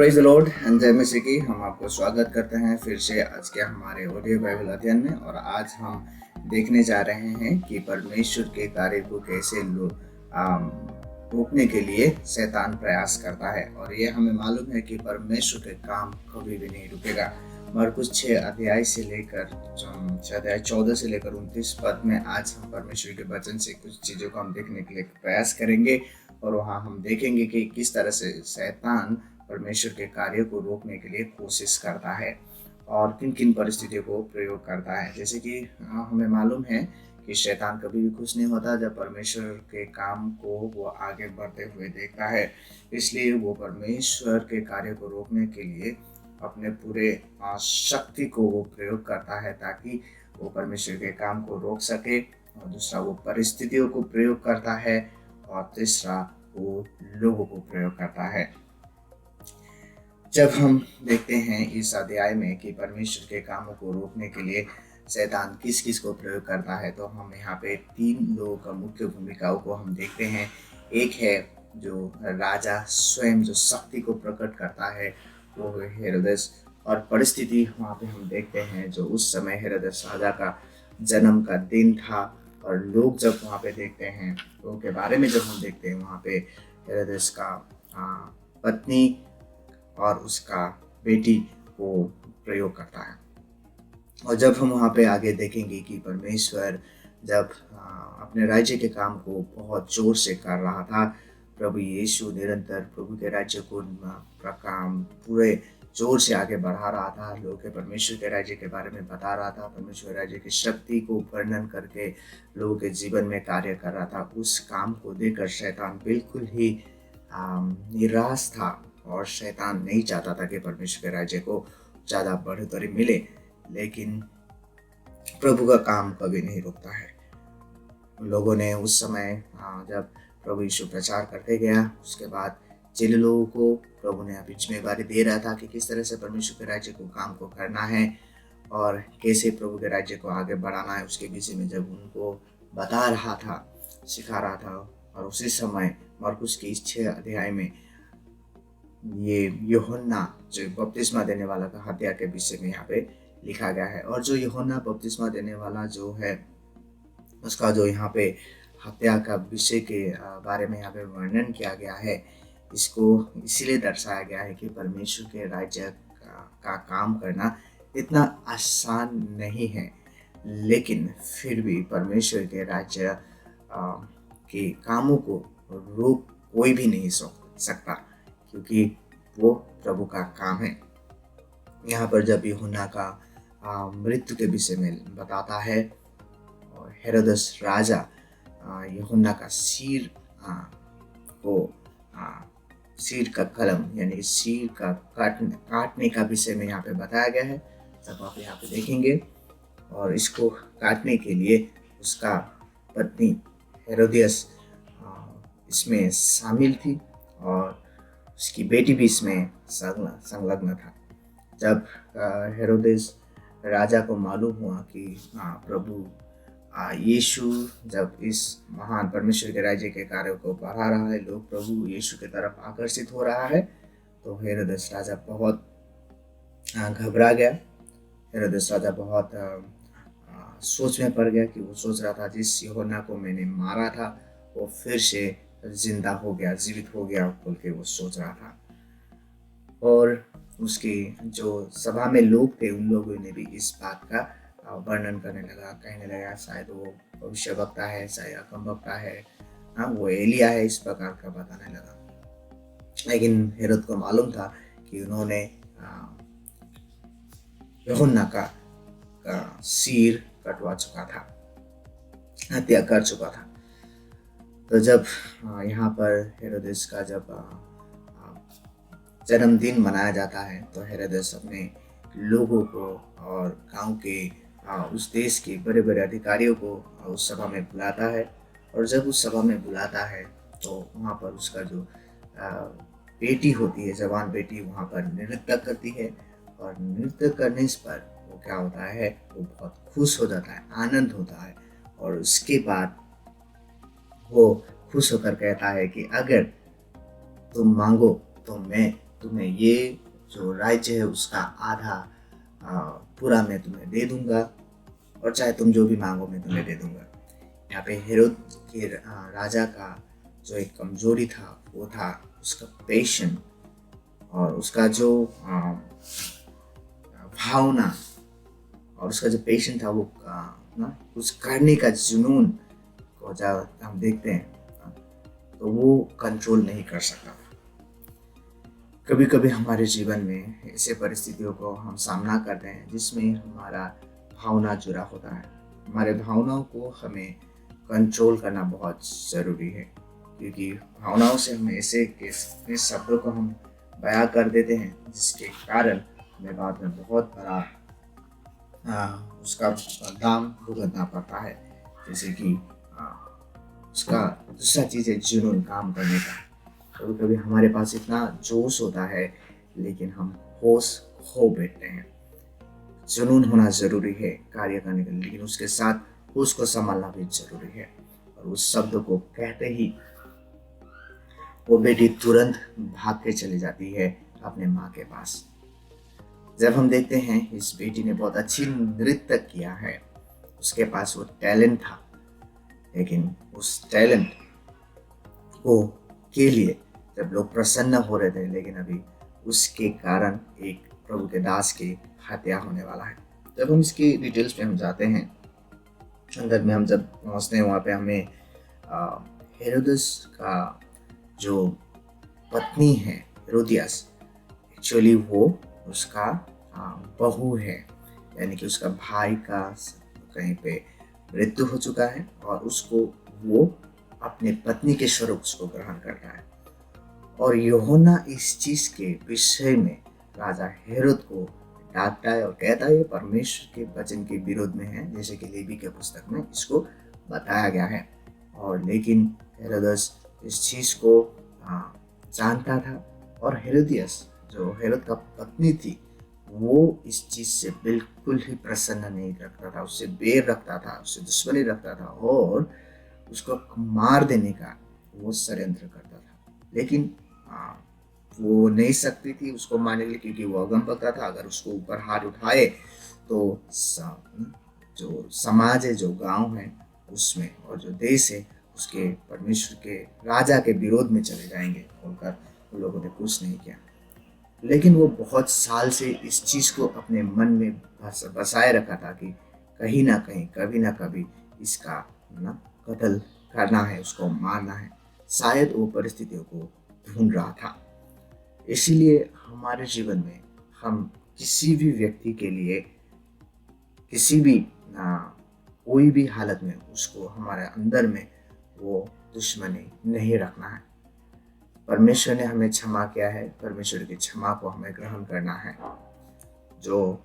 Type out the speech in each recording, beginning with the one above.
Praise the Lord and जय मसीह की। हम आपको स्वागत करते हैं फिर से आज के हमारे ऑडियो बाइबल अध्ययन में। और आज हम देखने जा रहे हैं कि परमेश्वर के कार्य को कैसे रोकने के लिए शैतान प्रयास करता है। और ये हमें मालूम है कि परमेश्वर के काम कभी भी नहीं रुकेगा। मरकुस 6 अध्याय 14 से लेकर 29 पद में आज हम परमेश्वर के वचन से कुछ चीज़ों को हम देखने के लिए प्रयास करेंगे। और वहाँ हम देखेंगे कि किस तरह से शैतान परमेश्वर के कार्य को रोकने के लिए कोशिश करता है और किन किन परिस्थितियों को प्रयोग करता है। जैसे कि हमें मालूम है कि शैतान कभी भी खुश नहीं होता जब परमेश्वर के काम को वो आगे बढ़ते हुए देखता है। इसलिए वो परमेश्वर के कार्य को रोकने के लिए अपने पूरे शक्ति को वो प्रयोग करता है ताकि वो परमेश्वर के काम को रोक सके। और दूसरा वो परिस्थितियों को प्रयोग करता है और तीसरा वो लोगों को प्रयोग करता है। जब हम देखते हैं इस अध्याय में कि परमेश्वर के कामों को रोकने के लिए शैतान किस किस को प्रयोग करता है, तो हम यहाँ पे 3 लोगों का मुख्य भूमिकाओं को हम देखते हैं। एक है जो राजा स्वयं जो शक्ति को प्रकट करता है, वो है हेरोदेस। और परिस्थिति वहाँ पे हम देखते हैं जो उस समय हेरोदेस राजा का जन्म का दिन था। और लोग जब वहाँ पे देखते हैं, लोगों के बारे में जब हम देखते हैं, वहाँ पे हेरोदेस का पत्नी और उसका बेटी को प्रयोग करता है। और जब हम वहाँ पे आगे देखेंगे कि परमेश्वर जब अपने राज्य के काम को बहुत जोर से कर रहा था, प्रभु यीशु निरंतर प्रभु के राज्य को का काम पूरे जोर से आगे बढ़ा रहा था, लोगों के परमेश्वर के राज्य के बारे में बता रहा था, परमेश्वर राज्य की शक्ति को वर्णन करके लोगों के जीवन में कार्य कर रहा था। उस काम को देखकर शैतान बिल्कुल ही निराश था और शैतान नहीं चाहता था कि परमेश्वर के राज्य को ज़्यादा बढ़ोतरी मिले। लेकिन प्रभु का काम कभी नहीं रुकता है। लोगों ने उस समय जब प्रभु यीशु प्रचार करते गया, उसके बाद जिन लोगों को प्रभु ने अभी जिम्मेदारी दे रहा था कि किस तरह से परमेश्वर के राज्य को काम को करना है और कैसे प्रभु के राज्य को आगे बढ़ाना है, उसके विषय में जब उनको बता रहा था, सिखा रहा था। और उसी समय मरकुस की इस 6 अध्याय में ये यूहन्ना जो बपतिस्मा देने वाला का हत्या के विषय में यहाँ पे लिखा गया है। और जो यूहन्ना बपतिस्मा देने वाला जो है, उसका जो यहाँ पे हत्या का विषय के बारे में यहाँ पे वर्णन किया गया है, इसको इसीलिए दर्शाया गया है कि परमेश्वर के राज्य का काम करना इतना आसान नहीं है। लेकिन फिर भी परमेश्वर के राज्य के कामों को रोक कोई भी नहीं सकता, क्योंकि वो प्रभु का काम है। यहाँ पर जब यूहन्ना का मृत्यु के विषय में बताता है और हेरोदेस राजा यूहन्ना का सिर का कलम यानी सिर का काटने का विषय में यहाँ पे बताया गया है, तब आप यहाँ पे देखेंगे। और इसको काटने के लिए उसका पत्नी हेरोदियस इसमें शामिल थी और उसकी बेटी भी इसमें संलग्न था। जब हेरोदेस राजा को मालूम हुआ कि प्रभु यीशु जब इस महान परमेश्वर के राज्य के कार्यों को बढ़ा रहा है, लोग प्रभु यीशु की तरफ आकर्षित हो रहा है, तो हेरोदेस राजा बहुत घबरा गया। हेरोदेस राजा बहुत सोच में पड़ गया कि वो सोच रहा था जिस यूहन्ना को मैंने मारा था वो फिर से जिंदा हो गया, जीवित हो गया बोल के वो सोच रहा था। और उसके जो सभा में लोग थे, उन लोगों ने भी इस बात का वर्णन करने लगा, कहने लगा शायद वो भविष्य वक्ता है, शायद अगम वक्ता है, वो एलिया है, इस प्रकार का बताने लगा। लेकिन हेरोद को मालूम था कि उन्होंने यूहन्ना का सिर कटवा चुका था, हत्या कर चुका था। तो जब यहाँ पर हेरोदेस का जब जन्मदिन मनाया जाता है, तो हेरोदेस अपने लोगों को और गांव के उस देश के बड़े बड़े अधिकारियों को उस सभा में बुलाता है। और जब उस सभा में बुलाता है तो वहाँ पर उसका जो बेटी होती है, जवान बेटी, वहाँ पर नृत्य करती है। और नृत्य करने पर वो क्या होता है, वो बहुत खुश हो जाता है, आनंद होता है। और उसके बाद वो खुश होकर कहता है कि अगर तुम मांगो तो मैं तुम्हें ये जो राज्य है उसका आधा पूरा मैं तुम्हें दे दूंगा, और चाहे तुम जो भी मांगो मैं तुम्हें दे दूंगा। यहाँ पे हेरोद के राजा का जो एक कमजोरी था वो था उसका पेशेंस, और उसका जो भावना और उसका जो पेशेंस था वो ना कुछ करने का जुनून को जब हम देखते हैं तो वो कंट्रोल नहीं कर सकता। कभी कभी हमारे जीवन में ऐसे परिस्थितियों को हम सामना करते हैं जिसमें हमारा भावना जुड़ा होता है। हमारे भावनाओं को हमें कंट्रोल करना बहुत ज़रूरी है, क्योंकि भावनाओं से हम ऐसे शब्दों को हम बयां कर देते हैं जिसके कारण हमें बाद में बहुत बड़ा उसका दाम भुगतना पड़ता है। जैसे कि उसका दूसरा चीज़ है जुनून काम करने का। कभी कभी हमारे पास इतना जोश होता है लेकिन हम होश खो बैठते हैं। जुनून होना ज़रूरी है कार्य करने के लिए, लेकिन उसके साथ होश को संभालना भी ज़रूरी है। और उस शब्द को कहते ही वो बेटी तुरंत भाग के चली जाती है अपने माँ के पास। जब हम देखते हैं इस बेटी ने बहुत अच्छी नृत्य किया है, उसके पास वो टैलेंट था, लेकिन उस टैलेंट को के लिए जब लोग प्रसन्न हो रहे थे, लेकिन अभी उसके कारण एक प्रभु के दास की हत्या होने वाला है। जब हम इसकी डिटेल्स पे हम जाते हैं, अंदर में हम जब पहुंचते हैं वहाँ पे हमें हेरोदस का जो पत्नी है हेरोदियास, एक्चुअली वो उसका बहू है, यानी कि उसका भाई का कहीं पे मृत्यु हो चुका है और उसको वो अपने पत्नी के स्वरूप उसको ग्रहण करता है। और यूहन्ना इस चीज के विषय में राजा हेरोद को डांटता है और कहता है ये परमेश्वर के वचन के विरोध में है, जैसे कि लेवी के पुस्तक में इसको बताया गया है। और लेकिन हेरोदस इस चीज को जानता था, और हेरोदियस जो हेरोद का पत्नी थी वो इस चीज से बिल्कुल ही प्रसन्न नहीं रखता था, उससे बैर रखता था, उससे दुश्मनी रखता था और उसको मार देने का वो षड्यंत्र करता था। लेकिन वो नहीं सकती थी उसको मारने के लिए, क्योंकि वो अगम बकरा था। अगर उसको ऊपर हाथ उठाए तो जो समाज है, जो गांव है उसमें और जो देश है उसके परमेश्वर के राजा के विरोध में चले जाएंगे बोलकर उन लोगों ने कुछ नहीं किया। लेकिन वो बहुत साल से इस चीज़ को अपने मन में बसाए रखा था कि कहीं ना कहीं कभी ना कभी इसका ना कत्ल करना है, उसको मारना है। शायद वो परिस्थितियों को ढूंढ रहा था। इसीलिए हमारे जीवन में हम किसी भी व्यक्ति के लिए किसी भी कोई भी हालत में उसको हमारे अंदर में वो दुश्मनी नहीं रखना है। परमेश्वर ने हमें क्षमा किया है, परमेश्वर की क्षमा को हमें ग्रहण करना है। जो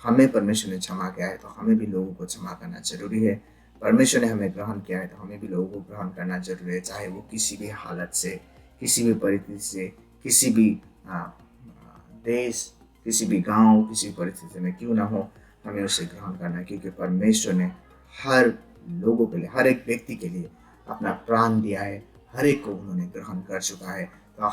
हमें परमेश्वर ने क्षमा किया है तो हमें भी लोगों को क्षमा करना जरूरी है। परमेश्वर ने हमें ग्रहण किया है तो हमें भी लोगों को ग्रहण करना जरूरी है, चाहे वो किसी भी हालत से, किसी भी परिस्थिति से, किसी भी देश, किसी भी गांव, किसी भी परिस्थिति में क्यों ना हो, हमें उसे ग्रहण करना है। क्योंकि परमेश्वर ने हर लोगों के लिए, हर एक व्यक्ति के लिए अपना प्राण दिया है, हर एक को उन्होंने ग्रहण कर चुका है, तो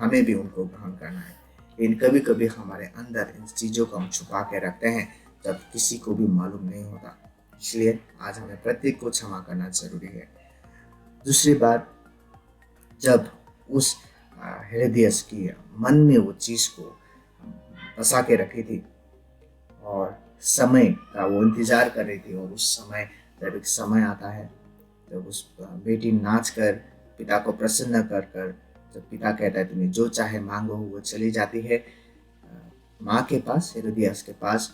हमें भी उनको ग्रहण करना है। लेकिन कभी कभी हमारे अंदर इन चीज़ों को हम छुपा के रखते हैं जब किसी को भी मालूम नहीं होता। इसलिए आज हमें प्रत्येक को क्षमा करना जरूरी है। दूसरी बात, जब उस हेरोदियस की मन में वो चीज़ को बसा के रखी थी और समय का वो इंतजार कर रही थी, और उस समय जब एक समय आता है जब उस बेटी नाच कर पिता को प्रसन्न कर कर, जब पिता कहता है तुम्हें जो चाहे मांगो, वो चली जाती है माँ के पास, हेरोदियास के पास,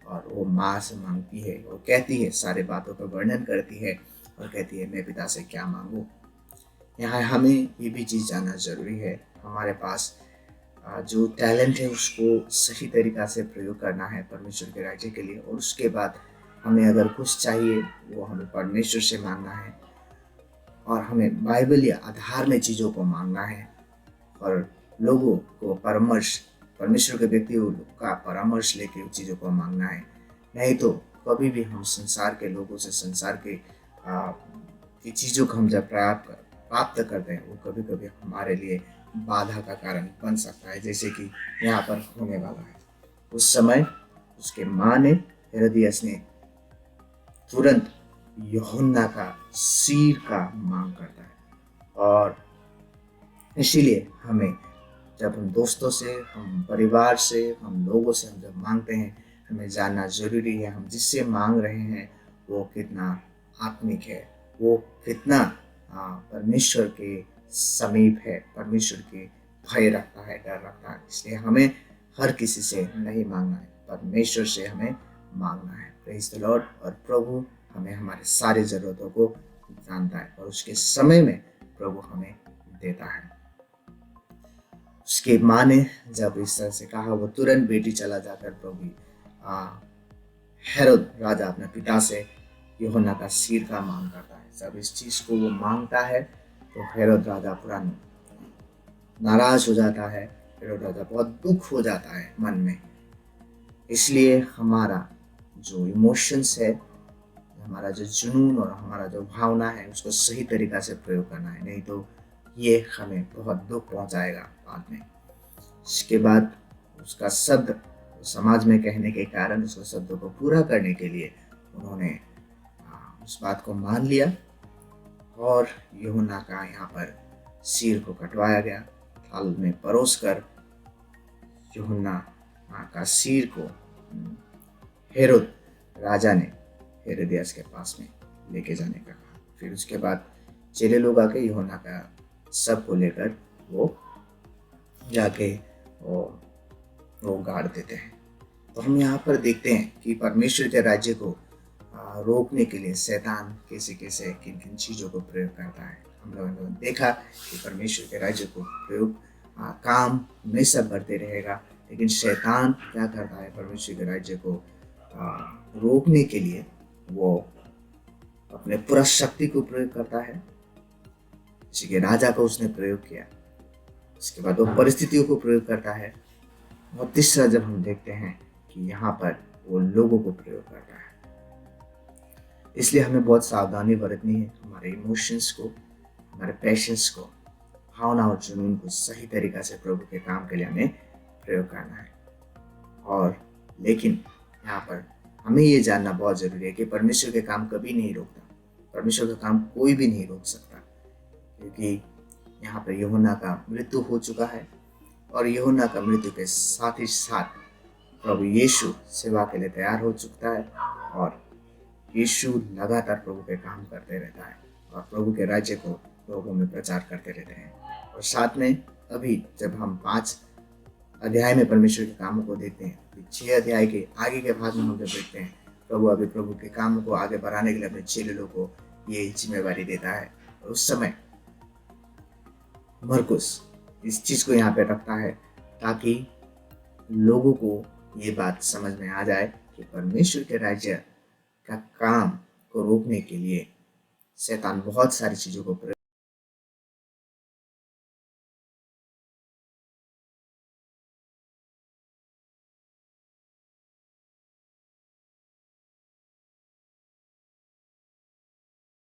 और वो माँ से मांगती है और कहती है, सारे बातों का वर्णन करती है और कहती है मैं पिता से क्या मांगू। यहाँ हमें ये भी चीज़ जानना जरूरी है, हमारे पास जो टैलेंट है उसको सही तरीक़ा से प्रयोग करना है परमेश्वर के राज्य के लिए। और उसके बाद हमें अगर कुछ चाहिए वो हमें परमेश्वर से मांगना है, और हमें बाइबल या आधार में चीज़ों को मांगना है, और लोगों को परामर्श, परमेश्वर के व्यक्तियों का परामर्श लेके चीज़ों को मांगना है। नहीं तो कभी भी हम संसार के लोगों से, संसार की चीज़ों को हम जब प्राप्त करते हैं वो कभी कभी हमारे लिए बाधा का कारण बन सकता है, जैसे कि यहाँ पर होने वाला है। उस समय उसके माँ ने, हेरोदियस ने, तुरंत यूहन्ना का सिर का मांग करता है। और इसीलिए हमें, जब हम दोस्तों से, हम परिवार से, हम लोगों से हम जब मांगते हैं, हमें जानना जरूरी है हम जिससे मांग रहे हैं वो कितना आत्मिक है, वो कितना परमेश्वर के समीप है, परमेश्वर के भय रखता है, डर रखता है। इसलिए हमें हर किसी से नहीं मांगना है, परमेश्वर से हमें मांगना है। Praise the Lord. और प्रभु हमें हमारे सारे ज़रूरतों को जानता है और उसके समय में प्रभु हमें देता है। उसके माँ ने जब इस तरह से कहा, वो तुरंत बेटी चला जाकर प्रभु हेरोद राजा अपने पिता से यूहन्ना का सिर का मांग करता है। जब इस चीज को वो मांगता है तो हेरोद राजा पूरा नाराज हो जाता है। हेरोद राजा बहुत दुख हो जाता है मन में। इसलिए हमारा जो इमोशंस है, हमारा जो जुनून और हमारा जो भावना है, उसको सही तरीका से प्रयोग करना है, नहीं तो ये हमें बहुत दुख पहुंचाएगा बाद में। इसके बाद उसका शब्द समाज में कहने के कारण, उसके शब्दों को पूरा करने के लिए उन्होंने उस बात को मान लिया और यूहन्ना का यहाँ पर सिर को कटवाया गया। थाल में परोस कर यूहन्ना का सिर को हेरोद राजा ने हेरोदियस के पास में लेके जाने का कहा। फिर उसके बाद चेले लोग आके यूहन्ना का शव को लेकर वो जाके वो गाड़ देते हैं। तो हम यहाँ पर देखते हैं कि परमेश्वर के राज्य को रोकने के लिए शैतान कैसे कैसे किन किन चीज़ों को प्रयोग करता है। हम लोगों ने देखा कि परमेश्वर के राज्य को प्रयोग काम हमेशा बढ़ते रहेगा, लेकिन शैतान क्या करता है, परमेश्वर के राज्य को रोकने के लिए वो अपने पूरा शक्ति को प्रयोग करता है। जैसे कि राजा को उसने प्रयोग किया, इसके बाद वो परिस्थितियों को प्रयोग करता है, और तीसरा जब हम देखते हैं कि यहाँ पर वो लोगों को प्रयोग करता है। इसलिए हमें बहुत सावधानी बरतनी है, हमारे इमोशंस को, हमारे पैशंस को, भावना और जुनून को सही तरीका से प्रभु के काम के लिए हमें प्रयोग करना है। और लेकिन यहाँ पर हमें ये जानना बहुत जरूरी है कि परमेश्वर के काम कभी नहीं रोकता, परमेश्वर का काम कोई भी नहीं रोक सकता, क्योंकि यहाँ पर यूहन्ना का मृत्यु हो चुका है और यूहन्ना का मृत्यु के साथ ही साथ प्रभु यीशु सेवा के लिए तैयार हो चुका है और यीशु लगातार प्रभु के काम करते रहता है और प्रभु के राज्य को लोगों में प्रचार करते रहते हैं। और साथ में अभी जब हम 5 अध्याय में परमेश्वर के कामों को देखते हैं, 6 अध्याय के आगे के भाग में हम जब देखते हैं, प्रभु अभी प्रभु के कामों को आगे बढ़ाने के लिए अपने चेलों को ये जिम्मेवारी देता है। और उस समय मरकुस इस चीज को यहाँ पे रखता है ताकि लोगों को ये बात समझ में आ जाए कि परमेश्वर के राज्य का काम को रोकने के लिए शैतान बहुत सारी चीजों को